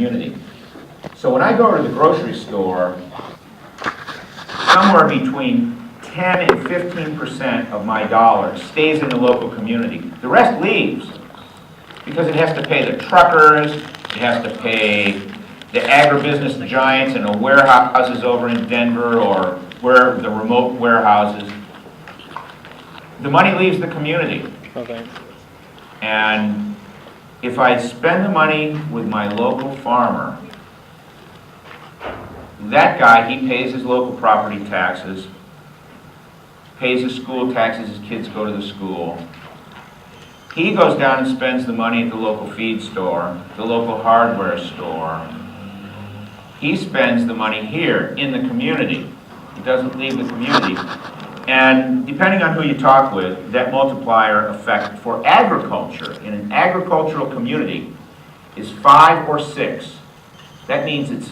community. So when I go to the grocery store, somewhere between 10 and 15% of my dollar stays in the local community. The rest leaves because it has to pay the truckers, it has to pay the agribusiness giants and the warehouses over in Denver or where the remote warehouses. The money leaves the community. Okay. And if I spend the money with my local farmer, that guy, he pays his local property taxes, pays his school taxes, his kids go to the school. He goes down and spends the money at the local feed store, the local hardware store. He spends the money here in the community. It doesn't leave the community. And depending on who you talk with, that multiplier effect for agriculture in an agricultural community is 5 or 6. That means it's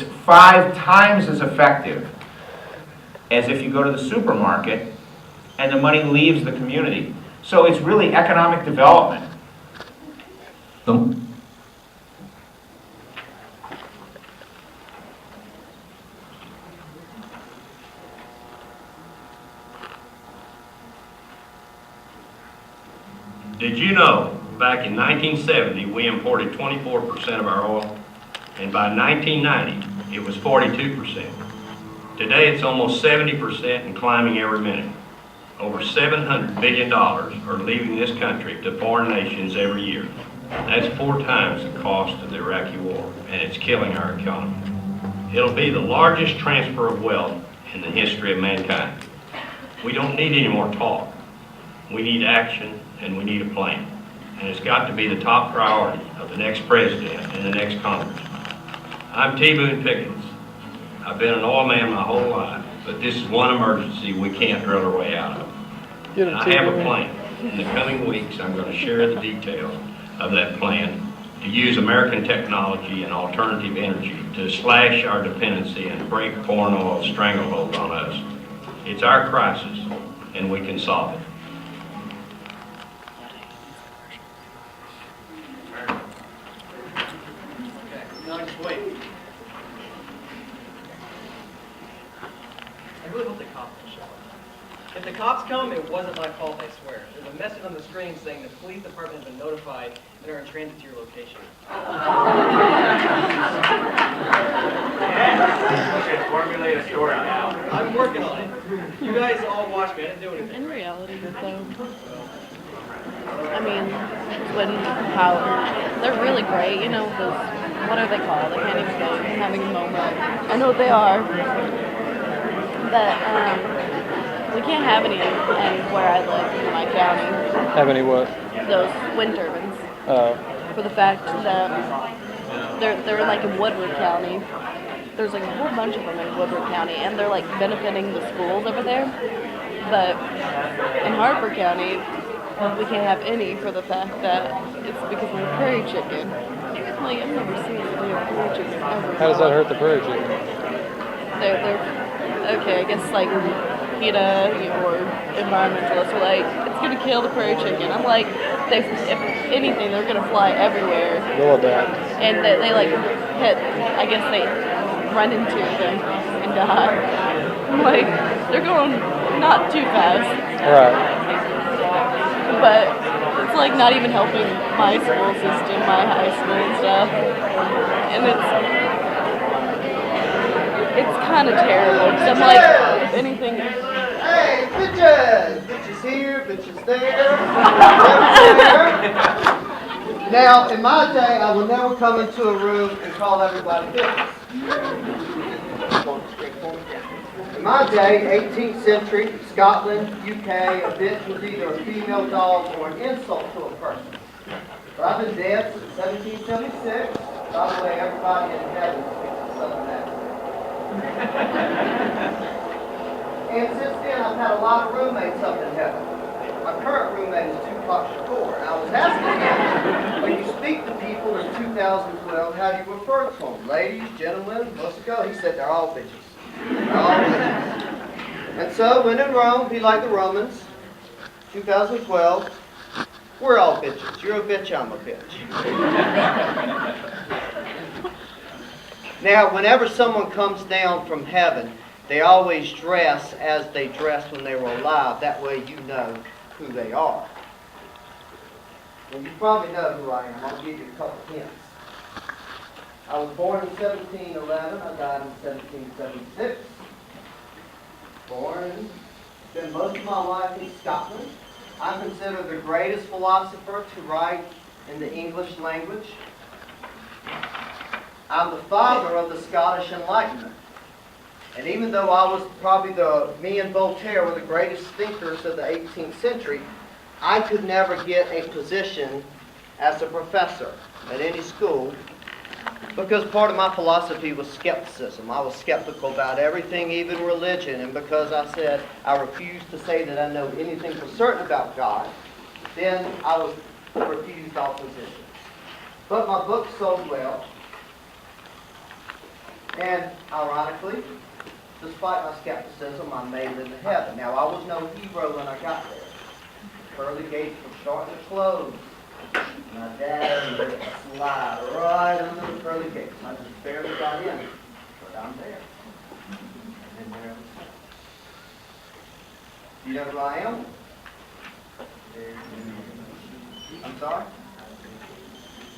5 times as effective as if you go to the supermarket and the money leaves the community. So it's really economic development. Did you know back in 1970 we imported 24% of our oil, and by 1990 it was 42%. Today it's almost 70% and climbing every minute. Over $700 billion are leaving this country to foreign nations every year. That's 4 times the cost of the Iraqi war, and it's killing our economy. It'll be the largest transfer of wealth in the history of mankind. We don't need any more talk. We need action, and we need a plan. And it's got to be the top priority of the next president and the next Congress. I'm T. Boone Pickens. I've been an oil man my whole life, but this is one emergency we can't drill our way out of. And I have a plan. In the coming weeks, I'm going to share the details of that plan to use American technology and alternative energy to slash our dependency and break foreign oil's stranglehold on us. It's our crisis, and we can solve it. I really hope the cops will show up. If the cops come, it wasn't my fault, I swear. There's a message on the screen saying the police department has been notified and are in transit to your location. Formulate a story now. I'm working on it. You guys all watch me. I didn't do anything. In reality, though, I mean, when Howard, they're really great, you know, those, what are they called? I can't even say, I'm having a moment. I know what they are. But, we can't have any where I live in my county. Have any what? Those wind turbines. Oh. For the fact that they're like in Woodward County. There's like a whole bunch of them in Woodward County, and they're like benefiting the schools over there. But in Harper County, we can't have any for the fact that it's because of the prairie chicken. Like, I've never seen a real prairie chicken ever. How does that hurt the prairie chicken? They're okay, I guess like PETA or environmentalists are like, it's gonna kill the prairie chicken. I'm like, if anything, they're gonna fly everywhere. Go with that. And they like hit, I guess they run into them and die. I'm like, they're going not too fast. Right. But it's like not even helping my school system, my high school and stuff. And it's kind of terrible. Because I'm like, if anything. Hey, bitches! Bitches here, bitches there. Now, in my day, I will never come into a room and call everybody bitches. In my day, 18th century, Scotland, UK, a bitch was either a female dog or an insult to a person. But I've been dead since 1776. By the way, everybody in heaven speaks a southern accent. And since then, I've had a lot of roommates up in heaven. My current roommate is Tupac Shakur. And I was asking him, when you speak to people in 2012, how do you refer to them? Ladies, gentlemen, what's it go? He said they're all bitches. They're all bitches. And so, when in Rome, be like the Romans, 2012, we're all bitches. You're a bitch, I'm a bitch. Now, whenever someone comes down from heaven, they always dress as they dressed when they were alive. That way you know who they are. And you probably know who I am. I'll give you a couple hints. I was born in 1711. I died in 1776. Spent most of my life in Scotland. I'm considered the greatest philosopher to write in the English language. I'm the father of the Scottish Enlightenment. And even though I was probably me and Voltaire were the greatest thinkers of the 18th century, I could never get a position as a professor at any school because part of my philosophy was skepticism. I was skeptical about everything, even religion, and because I said I refused to say that I know anything for certain about God, then I was refused all positions. But my book sold well, and ironically, despite my skepticism, I made it into heaven. Now, I was no hero when I got there. Pearly gates were starting to close. My dad would slide right under the pearly gates. I just barely got in, but I'm there. And there you know who I am? I'm sorry?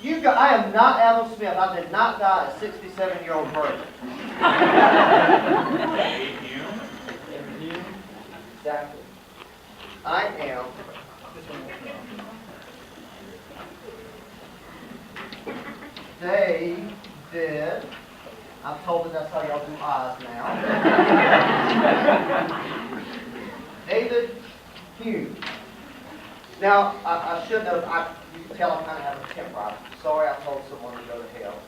I am not Adam Smith. I did not die a 67-year-old virgin. Exactly. I am David. I've told them that's how y'all do eyes now. David Hume. Now, I should know, you can tell I kind of have a temper. I'm sorry I told someone to go to hell.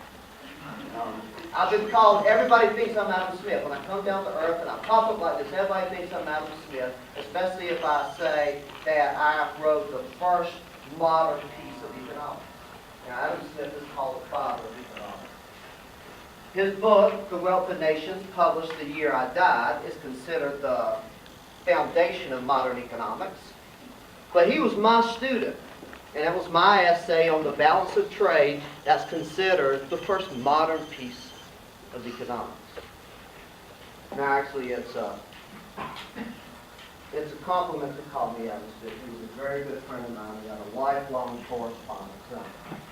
I've been called, everybody thinks I'm Adam Smith. When I come down to earth and I pop up like this, everybody thinks I'm Adam Smith, especially if I say that I wrote the first modern piece of economics. Now, Adam Smith is called the father of economics. His book, The Wealth of Nations, published the year I died, is considered the foundation of modern economics. But he was my student, and it was my essay on the balance of trade that's considered the first modern piece of economics. Now, actually, it's a compliment to call me Adam Smith. He was a very good friend of mine. We had a lifelong correspondence. I'm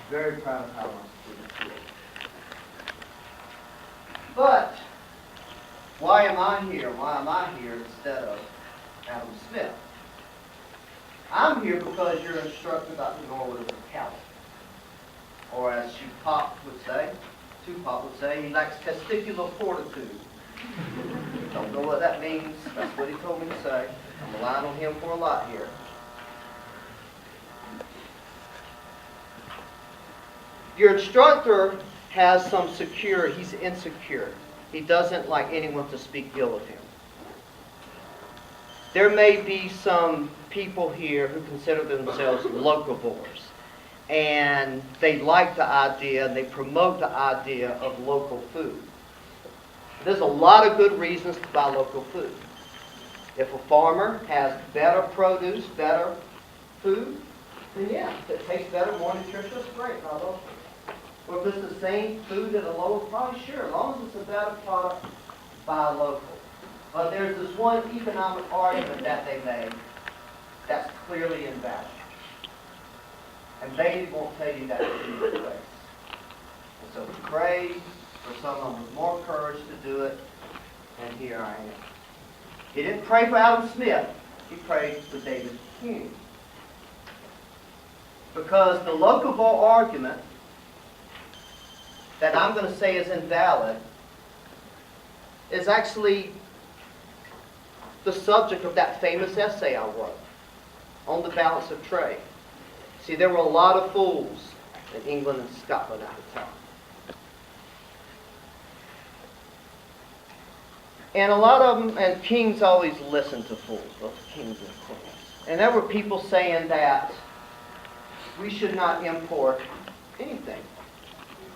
very proud of how my students did. But why am I here? Why am I here instead of Adam Smith? I'm here because you're instructed about the Norwood of the Coward. Or as Tupac would say, he lacks testicular fortitude. Don't know what that means. That's what he told me to say. I'm relying on him for a lot here. Your instructor has some security. He's insecure. He doesn't like anyone to speak ill of him. There may be some people here who consider themselves locavores, and they like the idea, and they promote the idea of local food. There's a lot of good reasons to buy local food. If a farmer has better produce, better food, then yeah, if it tastes better, more nutritious, great, buy local. Or if it's the same food at a lower price, sure, as long as it's a better product, buy local. But there's this one economic argument that they made that's clearly invalid. And they won't tell you that in your face. And so we prayed for someone with more courage to do it, and here I am. He didn't pray for Adam Smith. He prayed for David Hume. Because the locavore argument that I'm going to say is invalid is actually the subject of that famous essay I wrote on the balance of trade. See, there were a lot of fools in England and Scotland at the time. And a lot of them, and kings always listen to fools, both kings and queens. And there were people saying that we should not import anything.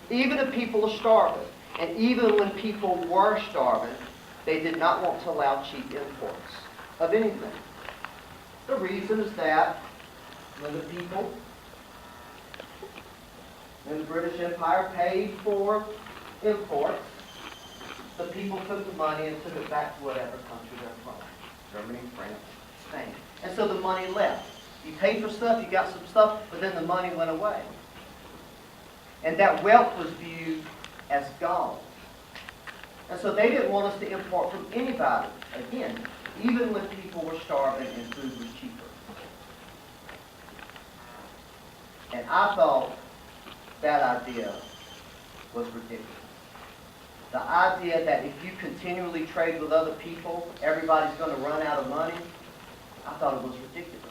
Even if people are starving. And even when people were starving, they did not want to allow cheap imports of anything. The reason is that when the people in the British Empire paid for imports, the people took the money and took it back to whatever country they're from. Germany, France, Spain. And so the money left. You paid for stuff, you got some stuff, but then the money went away. And that wealth was viewed as gone. And so they didn't want us to import from anybody, again, even when people were starving and food was cheaper. And I thought that idea was ridiculous. The idea that if you continually trade with other people, everybody's going to run out of money, I thought it was ridiculous.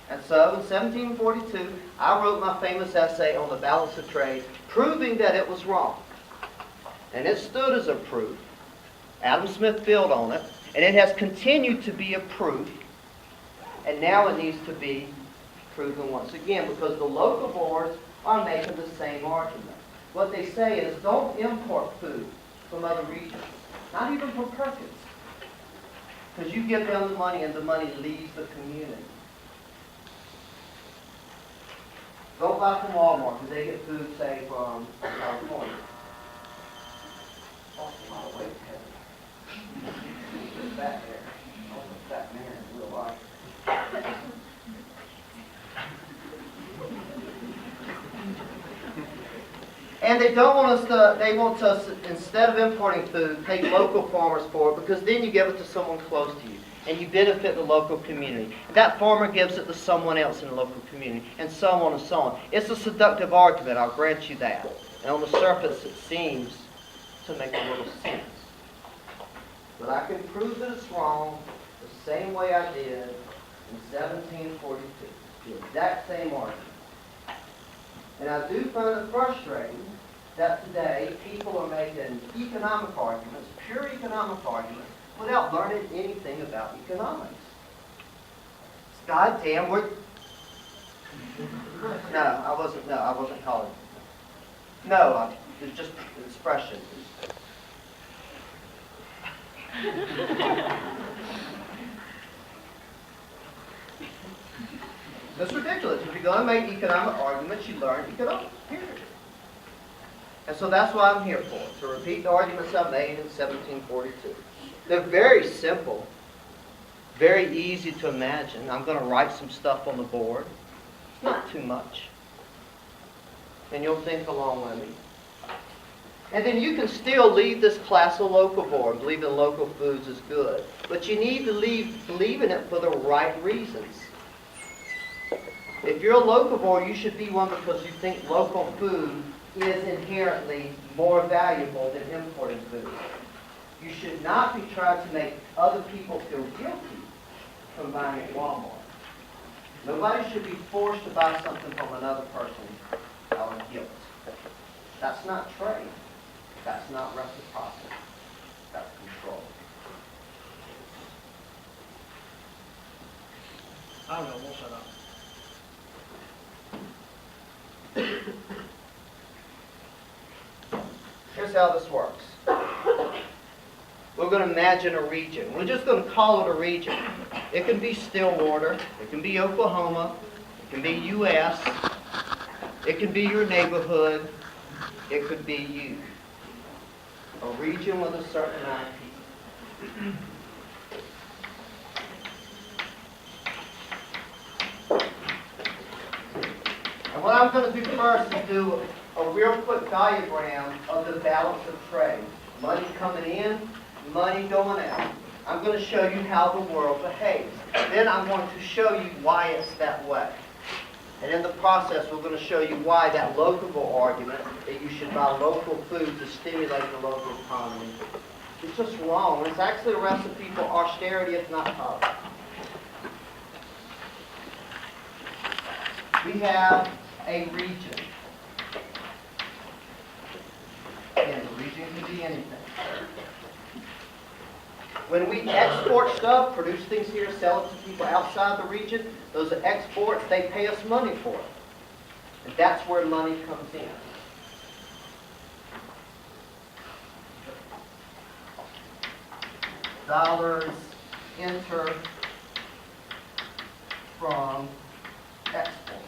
And so in 1742, I wrote my famous essay on the balance of trade, proving that it was wrong. And it stood as a proof. Adam Smith built on it, and it has continued to be a proof, and now it needs to be proven once again, because the local boards are making the same argument. What they say is, don't import food from other regions, not even from Perkins, because you give them the money and the money leaves the community. Don't buy from Walmart, because they get food, say, from California. Lost a lot of weight, haven't I? Back there. I was a fat man in real life. And they don't want us to, they want us, instead of importing food, pay local farmers for it, because then you give it to someone close to you, and you benefit the local community. That farmer gives it to someone else in the local community, and so on and so on. It's a seductive argument, I'll grant you that. And on the surface, it seems to make a little sense. But I can prove that it's wrong the same way I did in 1742. The exact same argument. And I do find it frustrating that today people are making economic arguments, pure economic arguments, without learning anything about economics. It's goddamn, No, I wasn't calling. No, it's just expression. That's ridiculous. If you're going to make economic arguments, you learn economics, period. And so that's what I'm here for, to repeat the arguments I made in 1742. They're very simple, very easy to imagine. I'm going to write some stuff on the board. It's not too much. And you'll think along with me. And then you can still leave this class a local board, believe in local foods is good. But you need to believe in it for the right reasons. If you're a local board, you should be one because you think local food is inherently more valuable than imported food. You should not be trying to make other people feel guilty from buying at Walmart. Nobody should be forced to buy something from another person out of guilt. That's not trade. That's not reciprocity. That's control. I don't know, we'll shut up. Here's how this works. We're going to imagine a region. We're just going to call it a region. It can be Stillwater. It can be Oklahoma. It can be U.S. It can be your neighborhood. It could be you. A region with a certain amount of people. And what I'm going to do first is do a real quick diagram of the balance of trade. Money coming in, money going out. I'm going to show you how the world behaves. Then I'm going to show you why it's that way. And in the process, we're going to show you why that local argument that you should buy local food to stimulate the local economy is just wrong. It's actually a recipe for austerity, if not poverty. We have a region. And the region can be anything. When we export stuff, produce things here, sell it to people outside the region, those are exports, they pay us money for it. And that's where money comes in. Dollars enter from exports.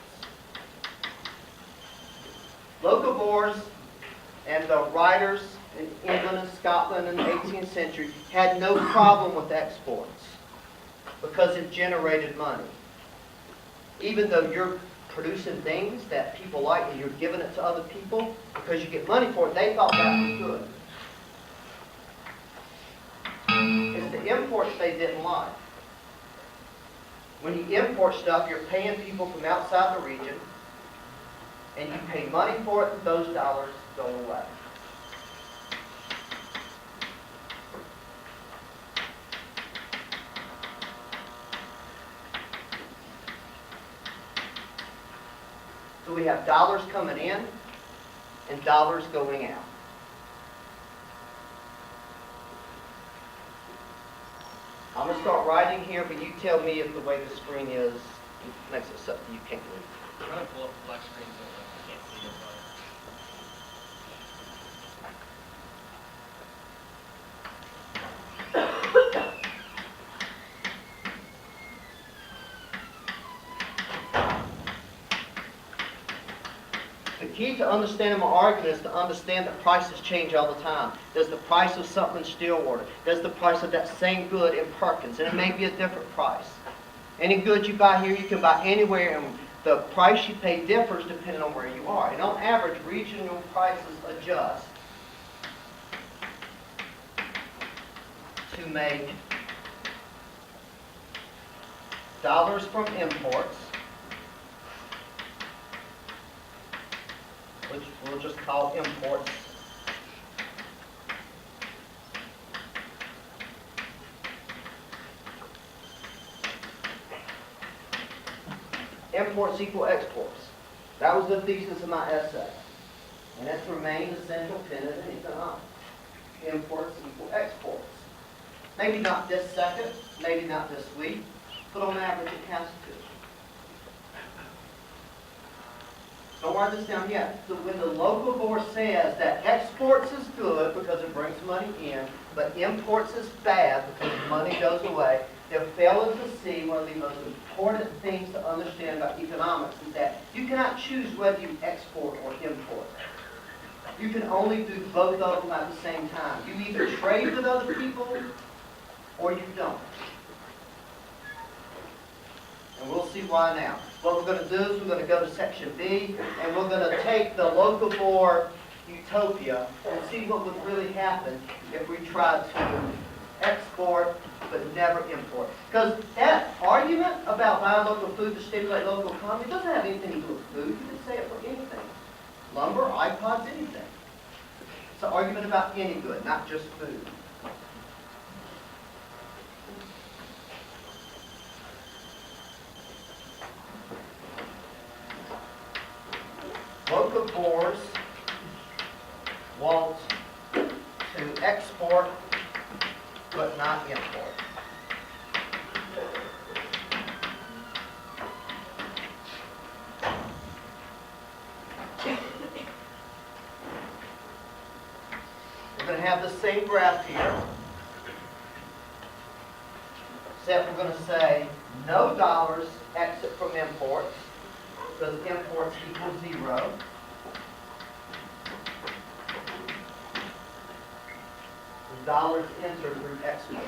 Local boards and the writers in England and Scotland in the 18th century had no problem with exports because it generated money. Even though you're producing things that people like and you're giving it to other people because you get money for it, they thought that was good. It's the imports they didn't like. When you import stuff, you're paying people from outside the region, and you pay money for it, and those dollars go away. So we have dollars coming in and dollars going out. I'm going to start writing here, but you tell me if the way the screen is makes it something you can't read. I'm gonna pull up the black screen so I can't see it. The key to understanding my argument is to understand that prices change all the time. Does the price of something in Stillwater? Does the price of that same good in Perkins? And it may be a different price. Any good you buy here, you can buy anywhere, and the price you pay differs depending on where you are. And on average, regional prices adjust to make dollars from imports, which we'll just call imports, imports equal exports. That was the thesis of my essay. And it's remained a central tenet in economics. Imports equal exports. Maybe not this second, maybe not this week, but on average it has to. Don't write this down yet. So when the local board says that exports is good because it brings money in, but imports is bad because money goes away, they're failing to see one of the most important things to understand about economics is that you cannot choose whether you export or import. You can only do both of them at the same time. You either trade with other people or you don't. And we'll see why now. What we're going to do is we're going to go to section B, and we're going to take the local board utopia and see what would really happen if we tried to export but never import. Because that argument about buying local food to stimulate local economy doesn't have anything to do with food. You can say it for anything. Lumber, iPods, anything. It's an argument about any good, not just food. Local boards want to export but not import. We're going to have the same graph here. Except we're going to say no dollars exit from imports, because imports equal 0. The dollars enter through exports.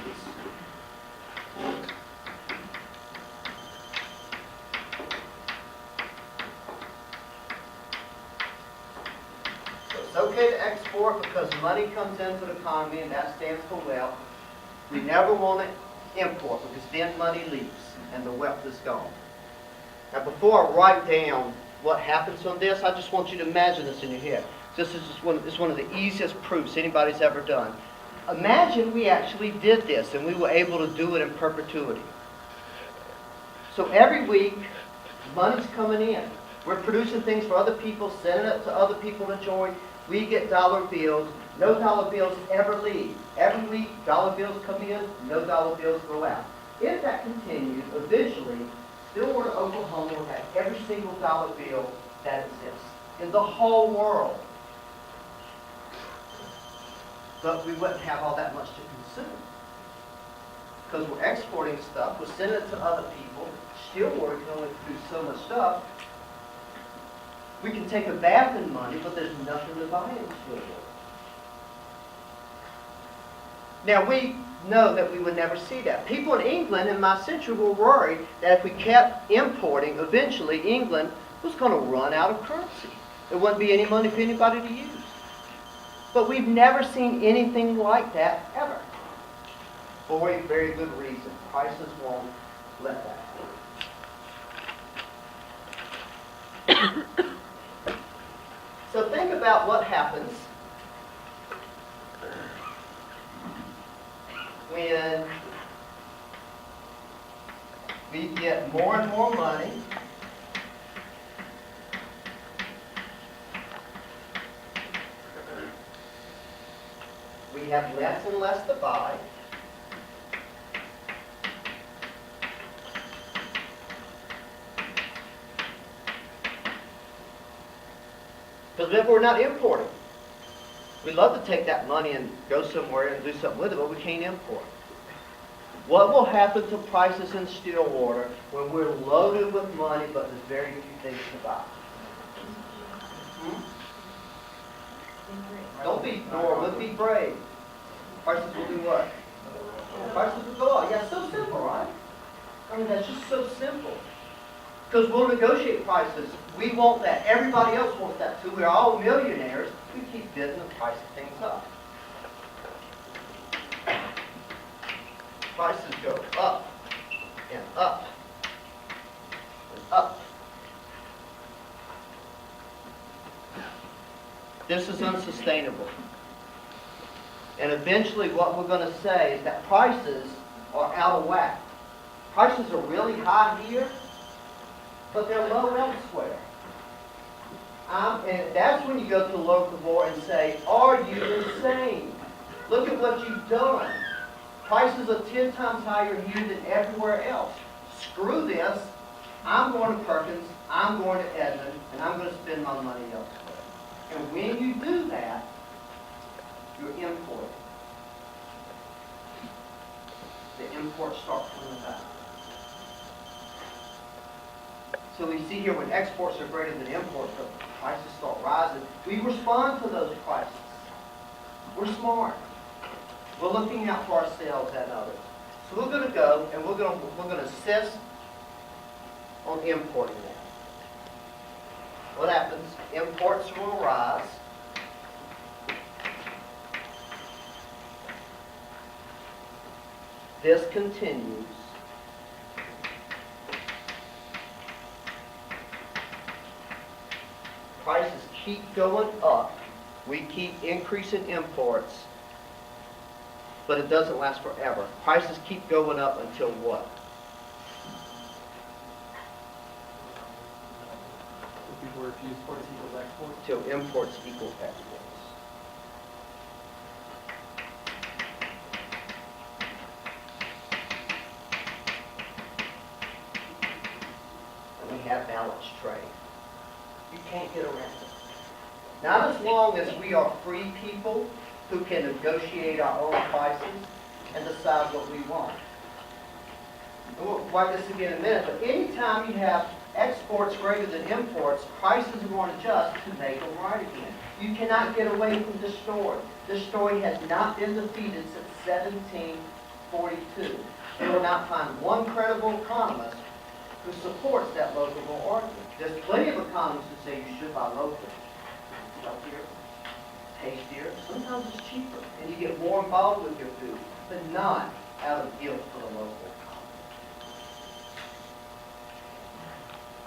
So it's okay to export because money comes into the economy and that stands for wealth. We never want to import because then money leaves and the wealth is gone. Now before I write down what happens on this, I just want you to imagine this in your head. This is just one of the easiest proofs anybody's ever done. Imagine we actually did this and we were able to do it in perpetuity. So every week, money's coming in. We're producing things for other people, sending it to other people to enjoy. We get dollar bills. No dollar bills ever leave. Every week, dollar bills come in, no dollar bills go out. If that continues, eventually, Stillwater, Oklahoma will have every single dollar bill that exists in the whole world. But we wouldn't have all that much to consume. Because we're exporting stuff, we're sending it to other people. Stillwater can only produce so much stuff. We can take a bath in money, but there's nothing to buy in Stillwater. Now, we know that we would never see that. People in England and my century were worried that if we kept importing, eventually England was going to run out of currency. There wouldn't be any money for anybody to use. But we've never seen anything like that ever. For a very good reason. Prices won't let that happen. So think about what happens when we get more and more money we have less and less to buy. Because then we're not importing. We love to take that money and go somewhere and do something with it, but we can't import. What will happen to prices in Stillwater when we're loaded with money but there's very few things to buy? Don't be Norwood, be brave. Prices will do what? Prices will go up. Yeah, so simple, right? I mean, that's just so simple. Because we'll negotiate prices. We want that. Everybody else wants that too. We're all millionaires. We keep bidding the price of things up. Prices go up and up and up. This is unsustainable. And eventually what we're going to say is that prices are out of whack. Prices are really high here, but they're low elsewhere. And that's when you go to the local board and say, are you insane? Look at what you've done. Prices are 10 times higher here than everywhere else. Screw this. I'm going to Perkins, I'm going to Edmond, and I'm going to spend my money elsewhere. And when you do that, you're importing. The imports start coming back. So we see here when exports are greater than imports, the prices start rising. We respond to those prices. We're smart. We're looking out for ourselves and others. So we're going to go and we're going to insist on importing that. What happens? Imports will rise. This continues. Prices keep going up. We keep increasing imports. But it doesn't last forever. Prices keep going up until what? People refuse imports equals exports. Until imports equal exports. And we have balanced trade. You can't get around it. Not as long as we are free people who can negotiate our own prices and decide what we want. And we'll wipe this again in a minute, but anytime you have exports greater than imports, prices are going to adjust to make them right again. You cannot get away from this story. This story has not been defeated since 1742. You will not find one credible economist who supports that local argument. There's plenty of economists who say you should buy local. Healthier, tastier, sometimes it's cheaper, and you get more involved with your food, but not out of guilt for the local economy.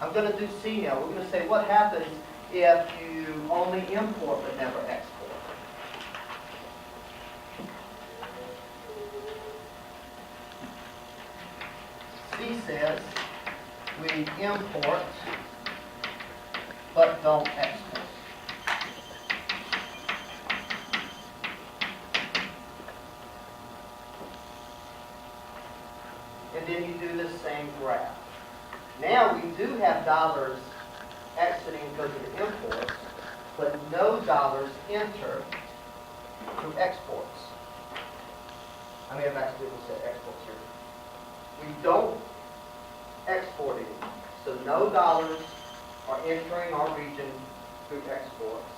I'm going to do C now. We're going to say what happens if you only import but never export. C says we import but don't export. And then you do the same graph. Now we do have dollars exiting because of the imports, but no dollars enter through exports. I may have accidentally said exports here. We don't export anymore. So no dollars are entering our region through exports,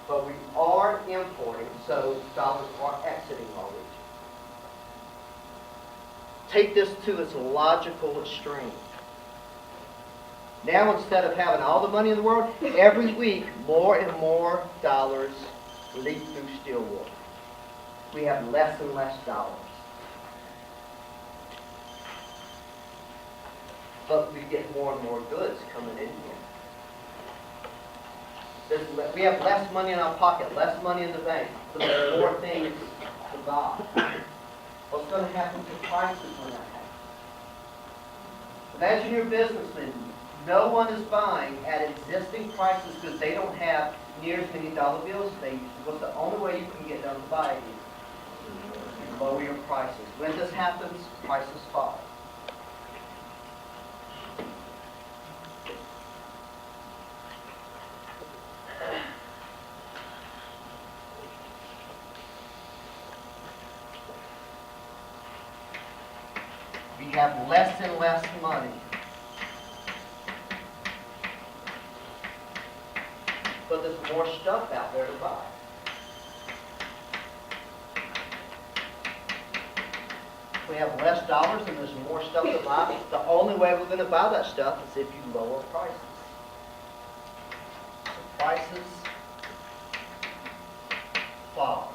but we are importing, so dollars are exiting our region. Take this to its logical extreme. Now, instead of having all the money in the world, every week more and more dollars leak through Stillwater. We have less and less dollars. But we get more and more goods coming in here. We have less money in our pocket, less money in the bank, so there's more things to buy. What's going to happen to prices when that happens? Imagine you're a businessman. No one is buying at existing prices because they don't have near as many dollar bills as they used to. What's the only way you can get them to buy it is you lower your prices. When this happens, prices fall. We have less and less money. But there's more stuff out there to buy. We have less dollars and there's more stuff to buy. The only way we're going to buy that stuff is if you lower prices. So prices fall.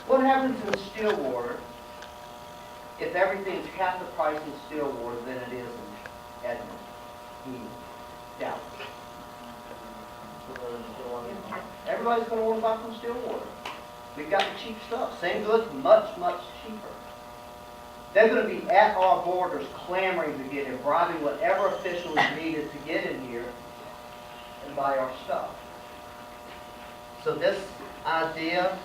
What happens in Stillwater if everything's half the price in Stillwater than it is in Edmond, Enid, Dallas? Everybody's going to want to buy from Stillwater. We've got the cheap stuff. Same goods, much, much cheaper. They're going to be at our borders clamoring to get in, bribing whatever official is needed to get in here and buy our stuff. So this idea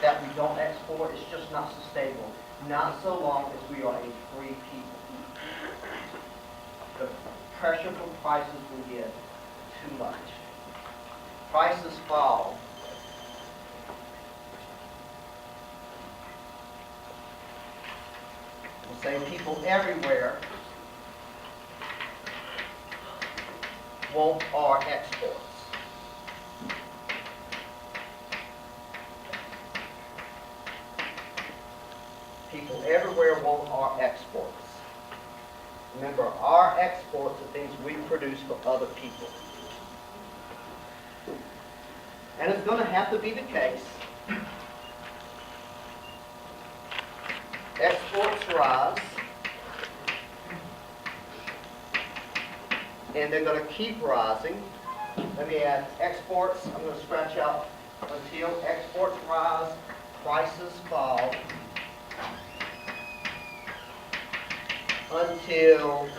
that we don't export is just not sustainable. Not so long as we are a free people. The pressure from prices will get too much. Prices fall. We'll say people everywhere want our exports. People everywhere want our exports. Remember, our exports are things we produce for other people. And it's going to have to be the case. Exports rise. And they're going to keep rising. Let me add exports. I'm going to scratch out until exports rise, prices fall. Until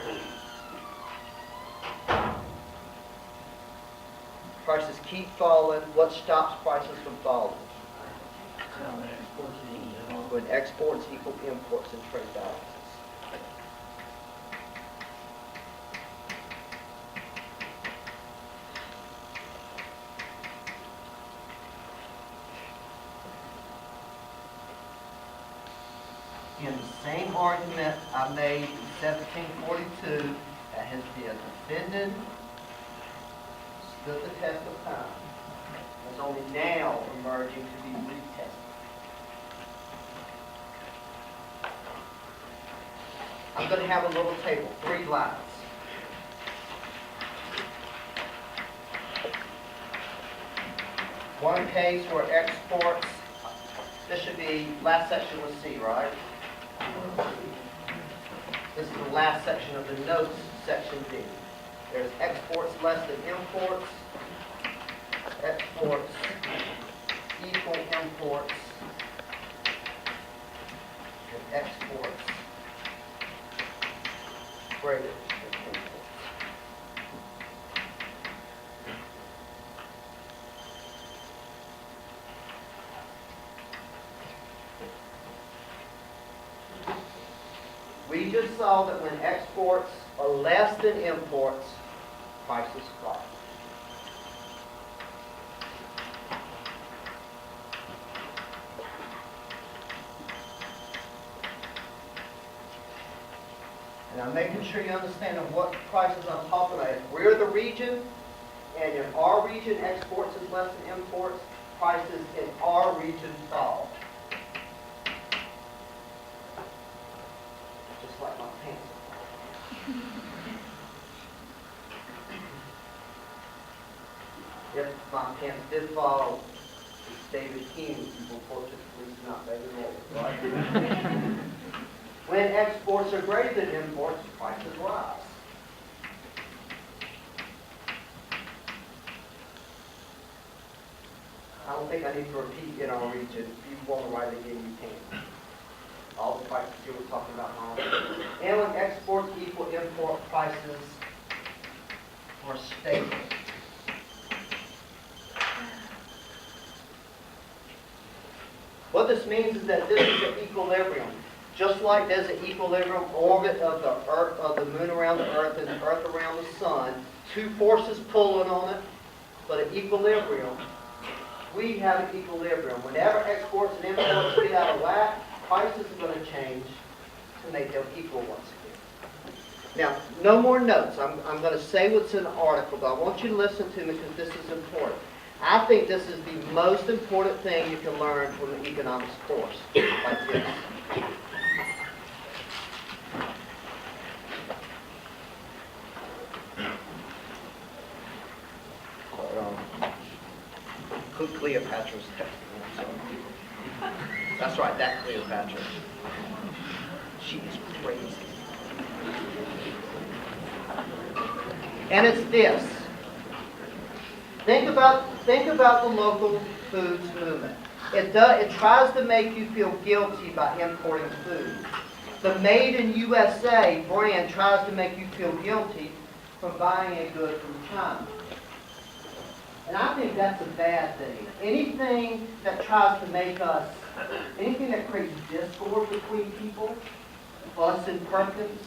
prices keep falling. What stops prices from falling? When exports equal imports and trade balances. In the same argument I made in 1742 that has been defended, stood the test of time, is only now emerging to be retested. I'm going to have a little table, 3 lines. One case where exports, this should be, last section was C, right? This is the last section of the notes, section D. There's exports less than imports, exports equal imports, and exports greater than imports. We just saw that when exports are less than imports, prices fall. And I'm making sure you understand what prices I'm talking about. If we're the region, and in our region exports is less than imports, prices in our region fall. Just like my pants. If my pants did fall, it's David King who reported to police, not David Moore, right? When exports are greater than imports, prices rise. I don't think I need to repeat in our region. If you want to write it again, you can. All the prices you were talking about now. And when exports equal import prices are stable. What this means is that this is an equilibrium. Just like there's an equilibrium orbit of the Earth, of the moon around the Earth and the Earth around the sun, two forces pulling on it, but an equilibrium. We have an equilibrium. Whenever exports and imports get out of whack, prices are going to change to make them equal once again. Now, no more notes. I'm going to say what's in the article, but I want you to listen to me because this is important. I think this is the most important thing you can learn from the economics course, like this. Cleopatra's texting. That's right, that Cleopatra. She is crazy. And it's this. Think about the local foods movement. It tries to make you feel guilty by importing food. The Made in USA brand tries to make you feel guilty from buying a good from China. And I think that's a bad thing. Anything that tries to make us, anything that creates discord between people, us in Perkins,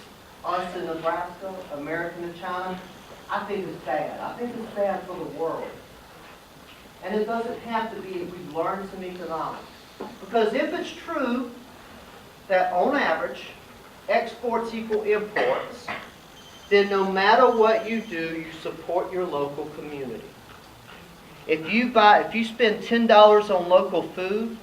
us in Nebraska, American and China, I think is bad. I think it's bad for the world. And it doesn't have to be if we've learned some economics. Because if it's true that on average, exports equal imports, then no matter what you do, you support your local community. If you spend $10 on local food,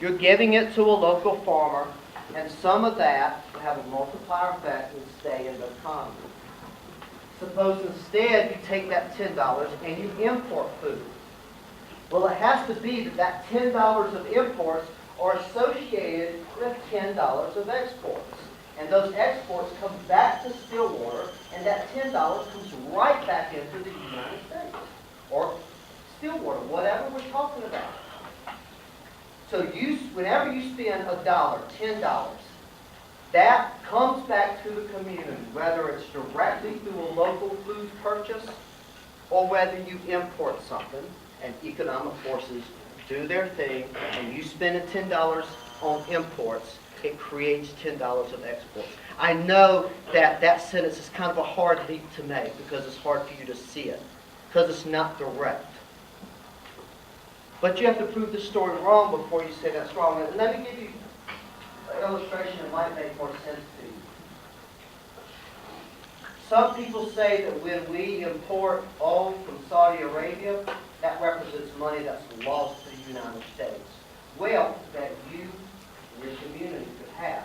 you're giving it to a local farmer, and some of that will have a multiplier effect and stay in the economy. Suppose instead you take that $10 and you import food. Well, it has to be that $10 of imports are associated with $10 of exports. And those exports come back to Stillwater, and that $10 comes right back into the United States. Or Stillwater, whatever we're talking about. So whenever you spend $1, $10, that comes back to the community, whether it's directly through a local food purchase or whether you import something and economic forces do their thing and you spend $10 on imports, it creates $10 of exports. I know that sentence is kind of a hard leap to make because it's hard for you to see it, because it's not direct. But you have to prove the story wrong before you say that's wrong. And let me give you an illustration that might make more sense to you. Some people say that when we import oil from Saudi Arabia, that represents money that's lost to the United States. Wealth that you and your community could have.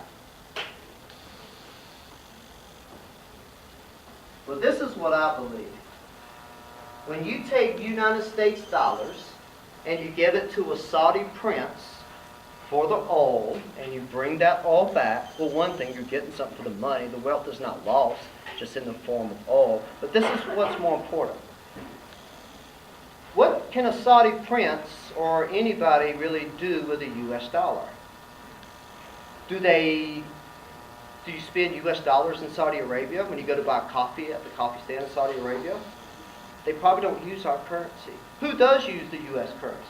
Well, this is what I believe. When you take United States dollars and you give it to a Saudi prince for the oil, and you bring that oil back, well, one thing, you're getting something for the money. The wealth is not lost, just in the form of oil. But this is what's more important. What can a Saudi prince or anybody really do with a U.S. dollar? Do you spend U.S. dollars in Saudi Arabia when you go to buy coffee at the coffee stand in Saudi Arabia? They probably don't use our currency. Who does use the U.S. currency?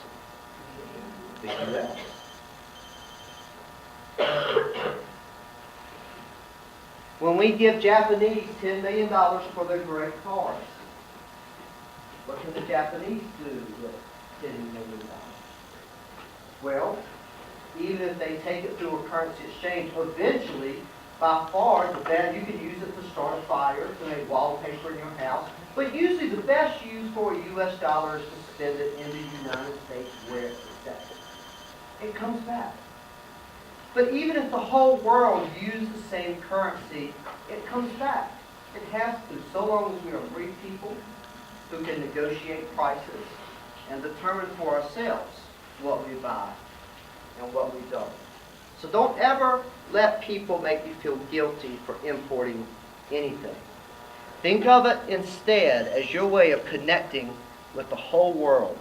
The U.S. When we give Japanese $10 million for their great cars, what can the Japanese do with $10 million? Well, even if they take it through a currency exchange, eventually By far, the best, you can use it to start a fire, to make wallpaper in your house. But usually the best use for a U.S. dollar is to spend it in the United States where it's accepted. It comes back. But even if the whole world used the same currency, it comes back. It has to, so long as we are free people who can negotiate prices and determine for ourselves what we buy and what we don't. So don't ever let people make you feel guilty for importing anything. Think of it instead as your way of connecting with the whole world,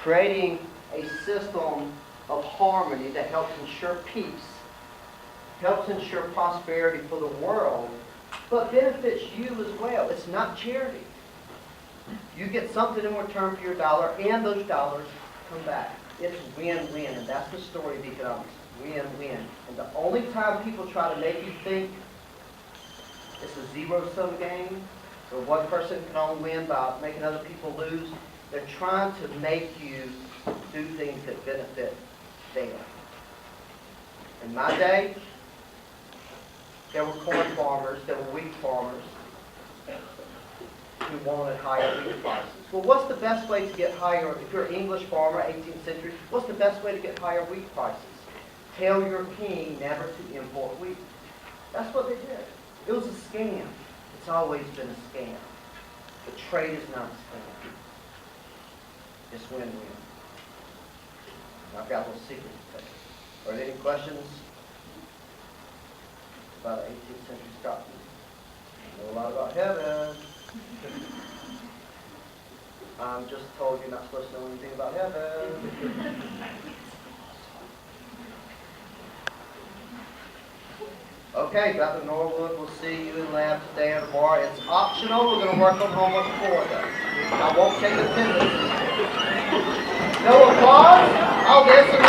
creating a system of harmony that helps ensure peace, helps ensure prosperity for the world, but benefits you as well. It's not charity. You get something in return for your dollar, and those dollars come back. It's win-win, and that's the story of economics. Win-win. And the only time people try to make you think it's a zero-sum game, where one person can only win by making other people lose, they're trying to make you do things that benefit them. In my day, there were corn farmers, there were wheat farmers who wanted higher wheat prices. Well, what's the best way to get higher, if you're an English farmer, 18th century, what's the best way to get higher wheat prices? Tell your king never to import wheat. That's what they did. It was a scam. It's always been a scam. But trade is not a scam. It's win-win. I've got a little secret to tell you. Are there any questions about 18th century Scotland? I know a lot about heaven. I'm just told you're not supposed to know anything about heaven. Okay, Dr. Norwood, we'll see you in lab today and tomorrow. It's optional. We're going to work on homework 4, though. I won't take attendance. No applause? Oh, there's some